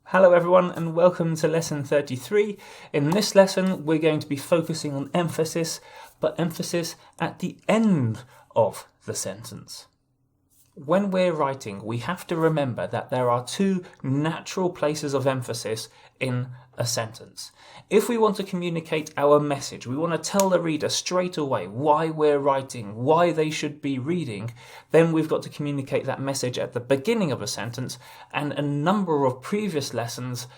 Hello everyone and welcome to lesson 33. In this lesson we're going to be focusing on emphasis, but emphasis at the end of the sentence. When we're writing, we have to remember that there are two natural places of emphasis in a sentence. If we want to communicate our message, we want to tell the reader straight away why we're writing, why they should be reading, then we've got to communicate that message at the beginning of a sentence. And a number of previous lessons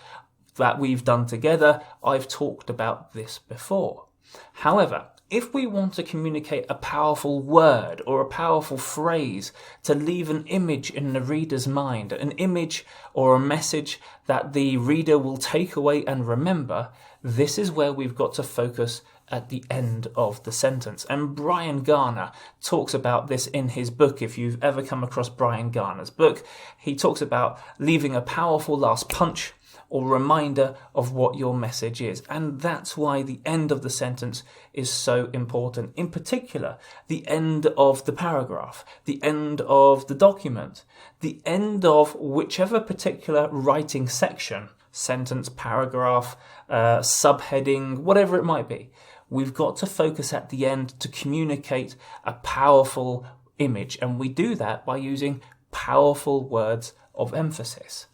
that we've done together, I've talked about this before. However, if we want to communicate a powerful word or a powerful phrase to leave an image in the reader's mind, an image or a message that the reader will take away and remember, this is where we've got to focus at the end of the sentence. And Bryan Garner talks about this in his book. If you've ever come across Bryan Garner's book, he talks about leaving a powerful last punch or reminder of what your message is. And that's why the end of the sentence is so important. In particular, the end of the paragraph, the end of the document, the end of whichever particular writing section, sentence, paragraph, subheading, whatever it might be. We've got to focus at the end to communicate a powerful image. And we do that by using powerful words of emphasis.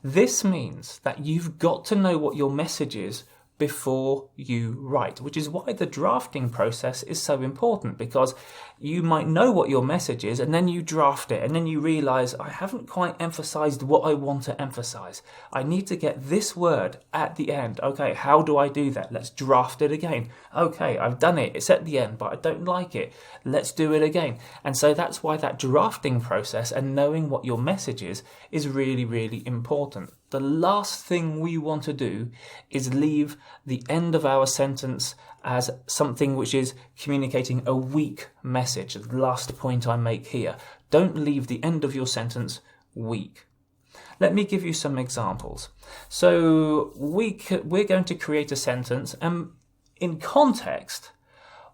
This means that you've got to know what your message is before you write, which is why the drafting process is so important, because you might know what your message is and then you draft it and then you realize, I haven't quite emphasized what I want to emphasize. I need to get this word at the end. Okay, how do I do that? Let's draft it again. Okay, I've done it. It's at the end, but I don't like it. Let's do it again. And so that's why that drafting process and knowing what your message is really, really important. The last thing we want to do is leave the end of our sentence as something which is communicating a weak message. The last point I make here. Don't leave the end of your sentence weak. Let me give you some examples. So we're going to create a sentence, and in context,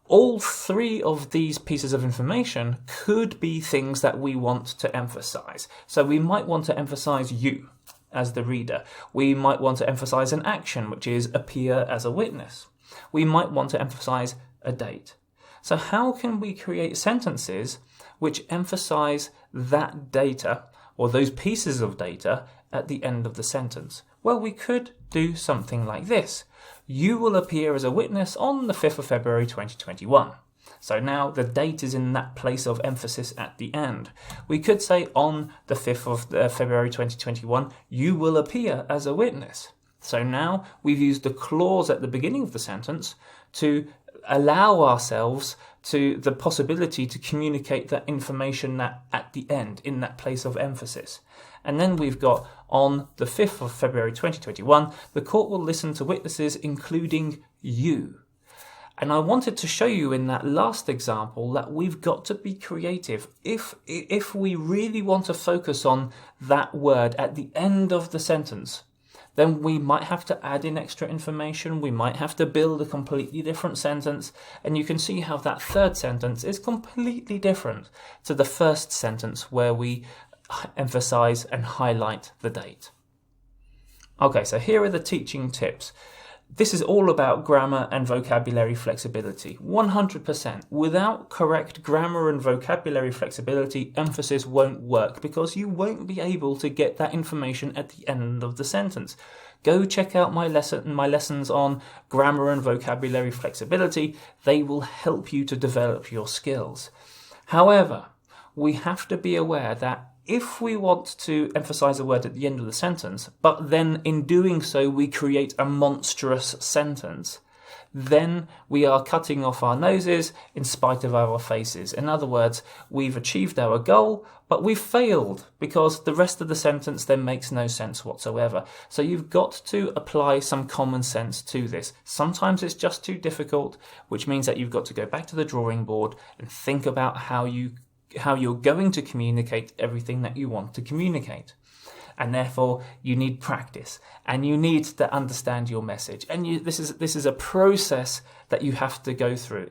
all three of these pieces of information could be things that we want to emphasize. So we might want to emphasize you as the reader. We might want to emphasize an action, which is appear as a witness. We might want to emphasize a date. So how can we create sentences which emphasize that data or those pieces of data at the end of the sentence? Well, we could do something like this. You will appear as a witness on the 5th of February 2021. So now the date is in that place of emphasis at the end. We could say on the 5th of February 2021, you will appear as a witness. So now we've used the clause at the beginning of the sentence to allow ourselves to the possibility to communicate that information that at the end, in that place of emphasis. And then we've got on the 5th of February 2021, the court will listen to witnesses including you. And I wanted to show you in that last example that we've got to be creative. If we really want to focus on that word at the end of the sentence, then we might have to add in extra information. We might have to build a completely different sentence. And you can see how that third sentence is completely different to the first sentence where we emphasize and highlight the date. Okay, so here are the teaching tips. This is all about grammar and vocabulary flexibility. 100%. Without correct grammar and vocabulary flexibility, emphasis won't work because you won't be able to get that information at the end of the sentence. Go check out my lessons on grammar and vocabulary flexibility. They will help you to develop your skills. However, we have to be aware that if we want to emphasize a word at the end of the sentence, but then in doing so we create a monstrous sentence, then we are cutting off our noses in spite of our faces. In other words, we've achieved our goal, but we've failed because the rest of the sentence then makes no sense whatsoever. So you've got to apply some common sense to this. Sometimes it's just too difficult, which means that you've got to go back to the drawing board and think about how you're going to communicate everything that you want to communicate. And therefore you need practice and you need to understand your message. And this is a process that you have to go through.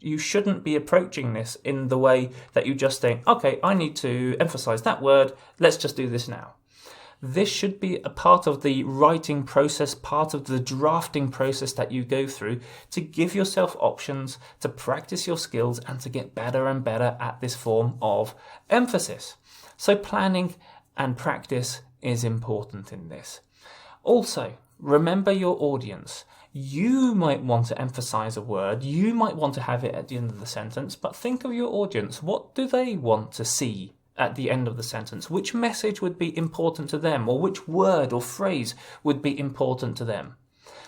You shouldn't be approaching this in the way that you just think, okay, I need to emphasize that word. Let's just do this now. This should be a part of the writing process, part of the drafting process that you go through to give yourself options, to practice your skills, and to get better and better at this form of emphasis. So planning and practice is important in this. Also, remember your audience. You might want to emphasize a word, you might want to have it at the end of the sentence, but think of your audience. What do they want to see at the end of the sentence? Which message would be important to them, or which word or phrase would be important to them?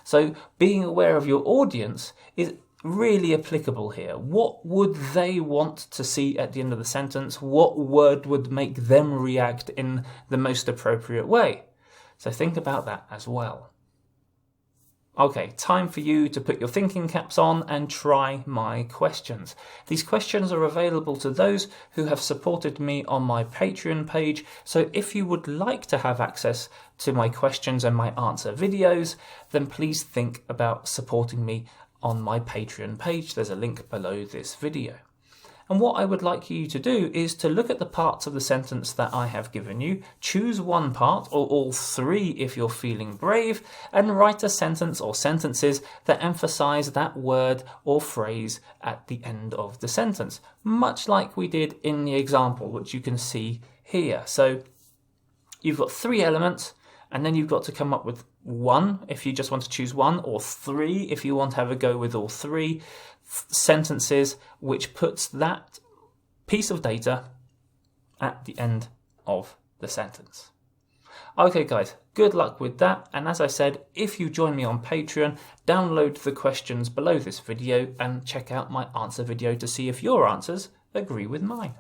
So being aware of your audience is really applicable here. What would they want to see at the end of the sentence? What word would make them react in the most appropriate way? So think about that as well. Okay, time for you to put your thinking caps on and try my questions. These questions are available to those who have supported me on my Patreon page, so if you would like to have access to my questions and my answer videos, then please think about supporting me on my Patreon page. There's a link below this video. And what I would like you to do is to look at the parts of the sentence that I have given you, choose one part or all three if you're feeling brave, and write a sentence or sentences that emphasize that word or phrase at the end of the sentence, much like we did in the example, which you can see here. So you've got three elements, and then you've got to come up with one if you just want to choose one, or three if you want to have a go with all three sentences, which puts that piece of data at the end of the sentence. Okay guys, good luck with that, and as I said, if you join me on Patreon, download the questions below this video and check out my answer video to see if your answers agree with mine.